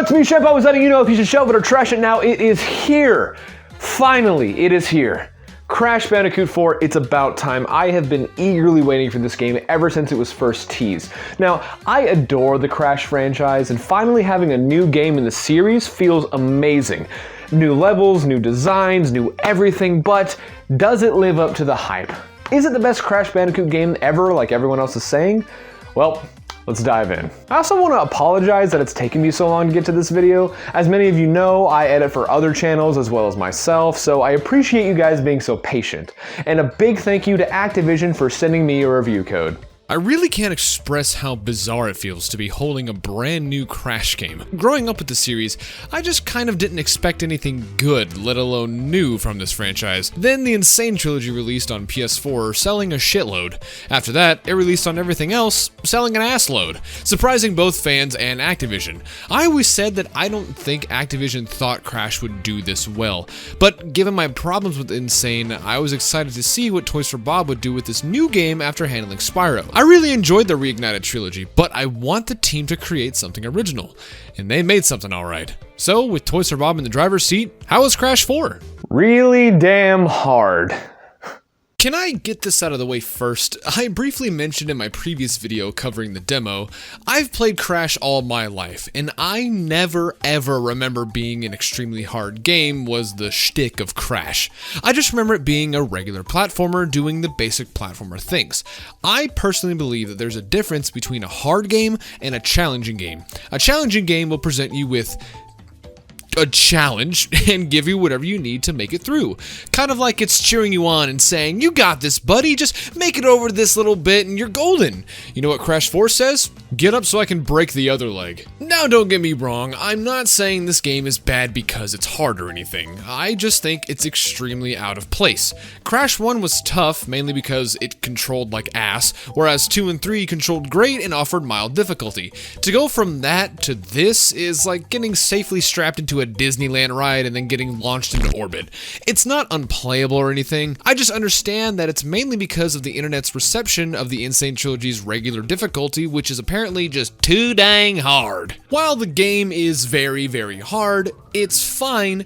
it's me, Shemp. I was letting you know if you should shelve it or trash it now. It is here. Finally, it is here. Crash Bandicoot 4, it's about time. I have been eagerly waiting for this game ever since it was first teased. Now, I adore the Crash franchise, and finally having a new game in the series feels amazing. New levels, new designs, new everything, but does it live up to the hype? Is it the best Crash Bandicoot game ever, like everyone else is saying? Well, let's dive in. I also want to apologize that it's taken me so long to get to this video. As many of you know, I edit for other channels as well as myself, so I appreciate you guys being so patient. And a big thank you to Activision for sending me a review code. I really can't express how bizarre it feels to be holding a brand new Crash game. Growing up with the series, I just kind of didn't expect anything good, let alone new, from this franchise. Then the Insane trilogy released on PS4, selling a shitload. After that, it released on everything else, selling an assload, surprising both fans and Activision. I always said that I don't think Activision thought Crash would do this well, but given my problems with Insane, I was excited to see what Toys for Bob would do with this new game after handling Spyro. I really enjoyed the Reignited trilogy, but I want the team to create something original, and they made something alright. So, with Toys for Bob in the driver's seat, how was Crash 4? Really damn hard. Can I get this out of the way first? I briefly mentioned in my previous video covering the demo, I've played Crash all my life, and I never ever remember being an extremely hard game was the shtick of Crash. I just remember it being a regular platformer doing the basic platformer things. I personally believe that there's a difference between a hard game and a challenging game. A challenging game will present you with a challenge and give you whatever you need to make it through. Kind of like it's cheering you on and saying, "You got this, buddy, just make it over this little bit and you're golden." You know what Crash 4 says? Get up so I can break the other leg. Now don't get me wrong, I'm not saying this game is bad because it's hard or anything. I just think it's extremely out of place. Crash 1 was tough, mainly because it controlled like ass, whereas 2 and 3 controlled great and offered mild difficulty. To go from that to this is like getting safely strapped into a Disneyland ride and then getting launched into orbit. It's not unplayable or anything, I just understand that it's mainly because of the internet's reception of the Insane Trilogy's regular difficulty, which is apparently just too dang hard. While the game is very, very hard, it's fine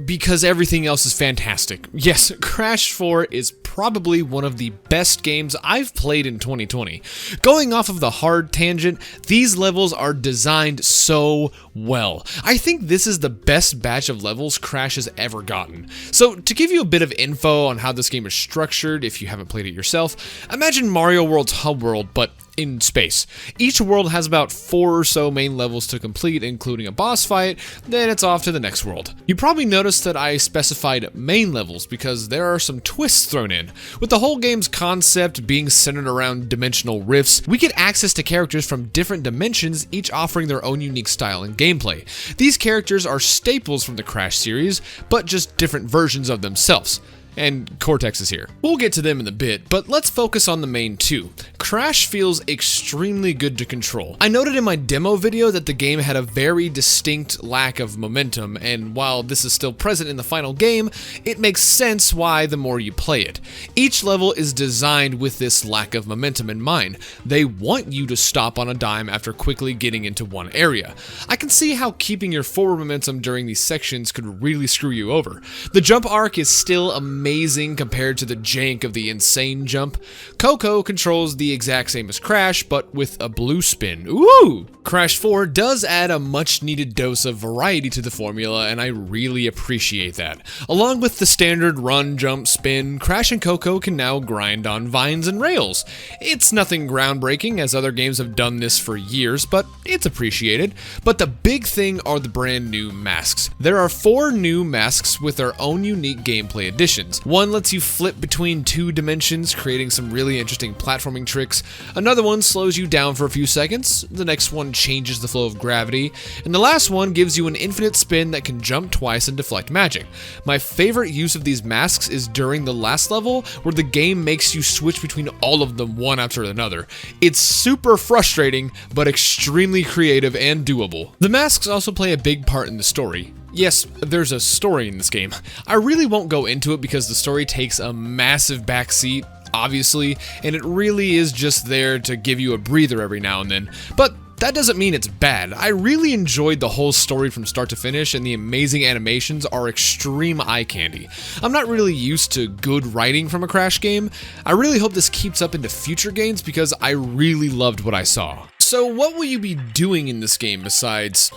because everything else is fantastic. Yes, Crash 4 is probably one of the best games I've played in 2020. Going off of the hard tangent, these levels are designed so well. I think this is the best batch of levels Crash has ever gotten. So to give you a bit of info on how this game is structured, if you haven't played it yourself, imagine Mario World's hub world, but in space. Each world has about 4 or so main levels to complete, including a boss fight, then it's off to the next world. You probably noticed that I specified main levels because there are some twists thrown in. With the whole game's concept being centered around dimensional rifts, we get access to characters from different dimensions, each offering their own unique style and gameplay. These characters are staples from the Crash series, but just different versions of themselves. And Cortex is here. We'll get to them in a bit, but let's focus on the main two. Crash feels extremely good to control. I noted in my demo video that the game had a very distinct lack of momentum, and while this is still present in the final game, it makes sense why the more you play it. Each level is designed with this lack of momentum in mind. They want you to stop on a dime after quickly getting into one area. I can see how keeping your forward momentum during these sections could really screw you over. The jump arc is still amazing compared to the jank of the Insane jump. Coco controls the exact same as Crash, but with a blue spin. Ooh! Crash 4 does add a much needed dose of variety to the formula, and I really appreciate that. Along with the standard run, jump, spin, Crash and Coco can now grind on vines and rails. It's nothing groundbreaking, as other games have done this for years, but it's appreciated. But the big thing are the brand new masks. There are 4 new masks with their own unique gameplay additions. One lets you flip between 2 dimensions, creating some really interesting platforming tricks. Another one slows you down for a few seconds. The next one changes the flow of gravity. And the last one gives you an infinite spin that can jump twice and deflect magic. My favorite use of these masks is during the last level, where the game makes you switch between all of them one after another. It's super frustrating, but extremely creative and doable. The masks also play a big part in the story. Yes, there's a story in this game. I really won't go into it because the story takes a massive backseat, obviously, and it really is just there to give you a breather every now and then. But That doesn't mean it's bad. I really enjoyed the whole story from start to finish, and the amazing animations are extreme eye candy. I'm not really used to good writing from a Crash game. I really hope this keeps up into future games because I really loved what I saw. So what will you be doing in this game besides...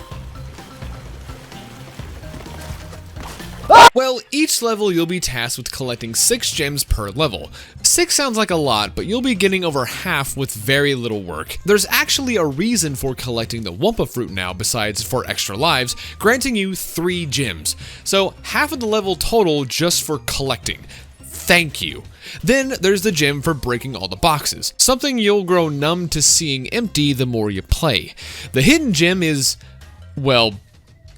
Well, each level you'll be tasked with collecting 6 gems per level. 6 sounds like a lot, but you'll be getting over half with very little work. There's actually a reason for collecting the Wumpa fruit now besides for extra lives, granting you 3 gems. So half of the level total just for collecting. Thank you. Then there's the gem for breaking all the boxes, something you'll grow numb to seeing empty the more you play. The hidden gem is, well,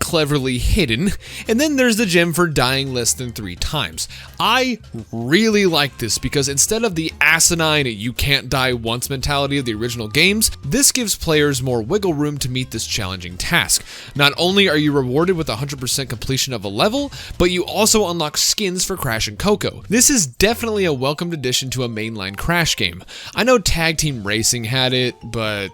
cleverly hidden, and then there's the gem for dying less than 3 times. I really like this because instead of the asinine you can't die once mentality of the original games, this gives players more wiggle room to meet this challenging task. Not only are you rewarded with 100% completion of a level, but you also unlock skins for Crash and Coco. This is definitely a welcomed addition to a mainline Crash game. I know Tag Team Racing had it, but...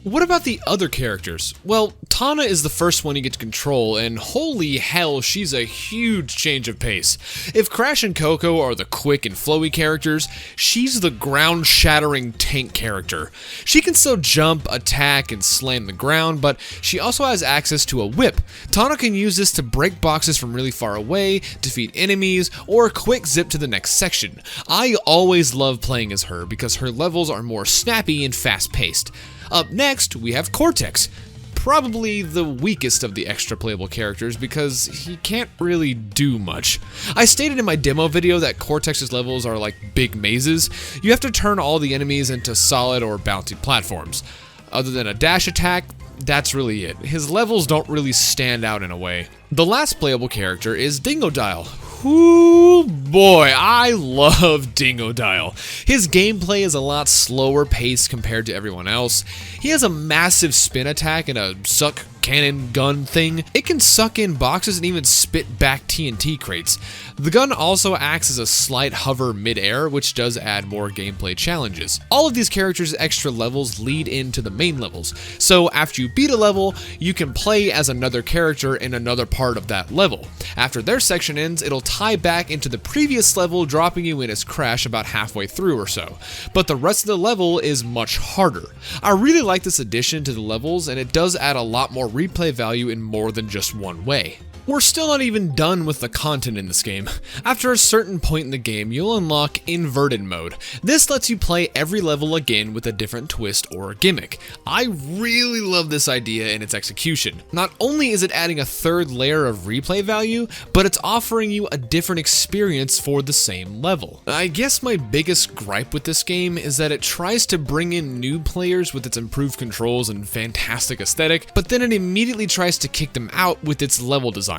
What about the other characters? Well, Tana is the first one you get to control, and holy hell, she's a huge change of pace. If Crash and Coco are the quick and flowy characters, she's the ground-shattering tank character. She can still jump, attack, and slam the ground, but she also has access to a whip. Tana can use this to break boxes from really far away, defeat enemies, or quick zip to the next section. I always love playing as her because her levels are more snappy and fast-paced. Up next, we have Cortex. Probably the weakest of the extra playable characters because he can't really do much. I stated in my demo video that Cortex's levels are like big mazes. You have to turn all the enemies into solid or bouncy platforms. Other than a dash attack, that's really it. His levels don't really stand out in a way. The last playable character is Dingodile. Ooh boy, I love Dingodile. His gameplay is a lot slower paced compared to everyone else. He has a massive spin attack and a suck cannon gun thing. It can suck in boxes and even spit back TNT crates. The gun also acts as a slight hover mid-air, which does add more gameplay challenges. All of these characters' extra levels lead into the main levels, so after you beat a level, you can play as another character in another part of that level. After their section ends, it'll tie back into the previous level, dropping you in as Crash about halfway through or so. But the rest of the level is much harder. I really like this addition to the levels, and it does add a lot more replay value in more than just one way. We're still not even done with the content in this game. After a certain point in the game, you'll unlock Inverted Mode. This lets you play every level again with a different twist or gimmick. I really love this idea and its execution. Not only is it adding a third layer of replay value, but it's offering you a different experience for the same level. I guess my biggest gripe with this game is that it tries to bring in new players with its improved controls and fantastic aesthetic, but then it immediately tries to kick them out with its level design.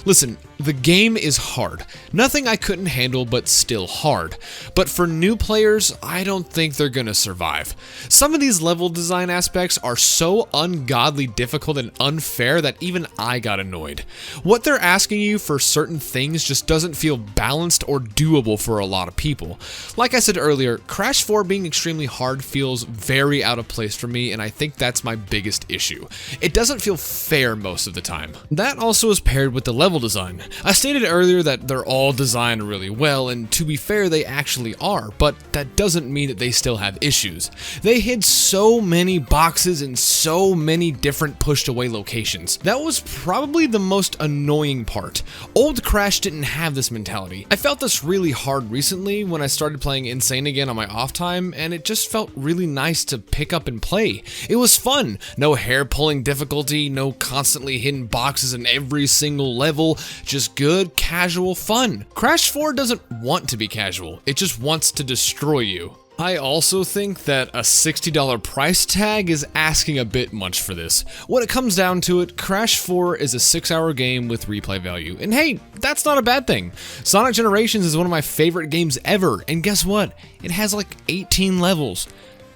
Listen, the game is hard. Nothing I couldn't handle, but still hard. But for new players, I don't think they're gonna survive. Some of these level design aspects are so ungodly difficult and unfair that even I got annoyed. What they're asking you for certain things just doesn't feel balanced or doable for a lot of people. Like I said earlier, Crash 4 being extremely hard feels very out of place for me, and I think that's my biggest issue. It doesn't feel fair most of the time. That also is paired with the level design. I stated earlier that they're all designed really well, and to be fair, they actually are, but that doesn't mean that they still have issues. They hid so many boxes in so many different pushed away locations. That was probably the most annoying part. Old Crash didn't have this mentality. I felt this really hard recently when I started playing Insane again on my off time, and it just felt really nice to pick up and play. It was fun. No hair pulling difficulty, no constantly hidden boxes in every single level, just good, casual fun. Crash 4 doesn't want to be casual, it just wants to destroy you. I also think that a $60 price tag is asking a bit much for this. When it comes down to it, Crash 4 is a 6-hour game with replay value, and hey, that's not a bad thing. Sonic Generations is one of my favorite games ever, and guess what? It has like 18 levels.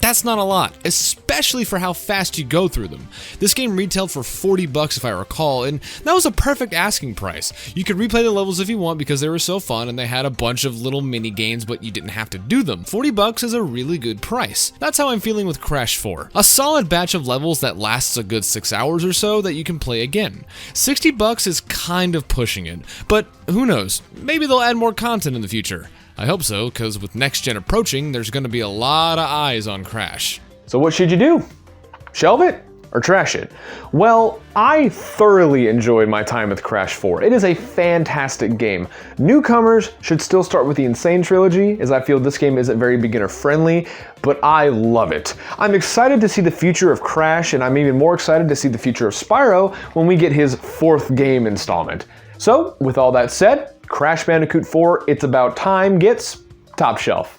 That's not a lot, especially for how fast you go through them. This game retailed for $40 if I recall, and that was a perfect asking price. You could replay the levels if you want because they were so fun and they had a bunch of little mini games, but you didn't have to do them. $40 is a really good price. That's how I'm feeling with Crash 4. A solid batch of levels that lasts a good 6 hours or so that you can play again. $60 is kind of pushing it, but who knows? Maybe they'll add more content in the future. I hope so, because with next gen approaching, there's going to be a lot of eyes on Crash. So what should you do? Shelve it or trash it? Well, I thoroughly enjoyed my time with Crash 4. It is a fantastic game. Newcomers should still start with the Insane Trilogy, as I feel this game isn't very beginner friendly, but I love it. I'm excited to see the future of Crash, and I'm even more excited to see the future of Spyro when we get his 4th game installment. So, with all that said, Crash Bandicoot 4 It's About Time gets top shelf.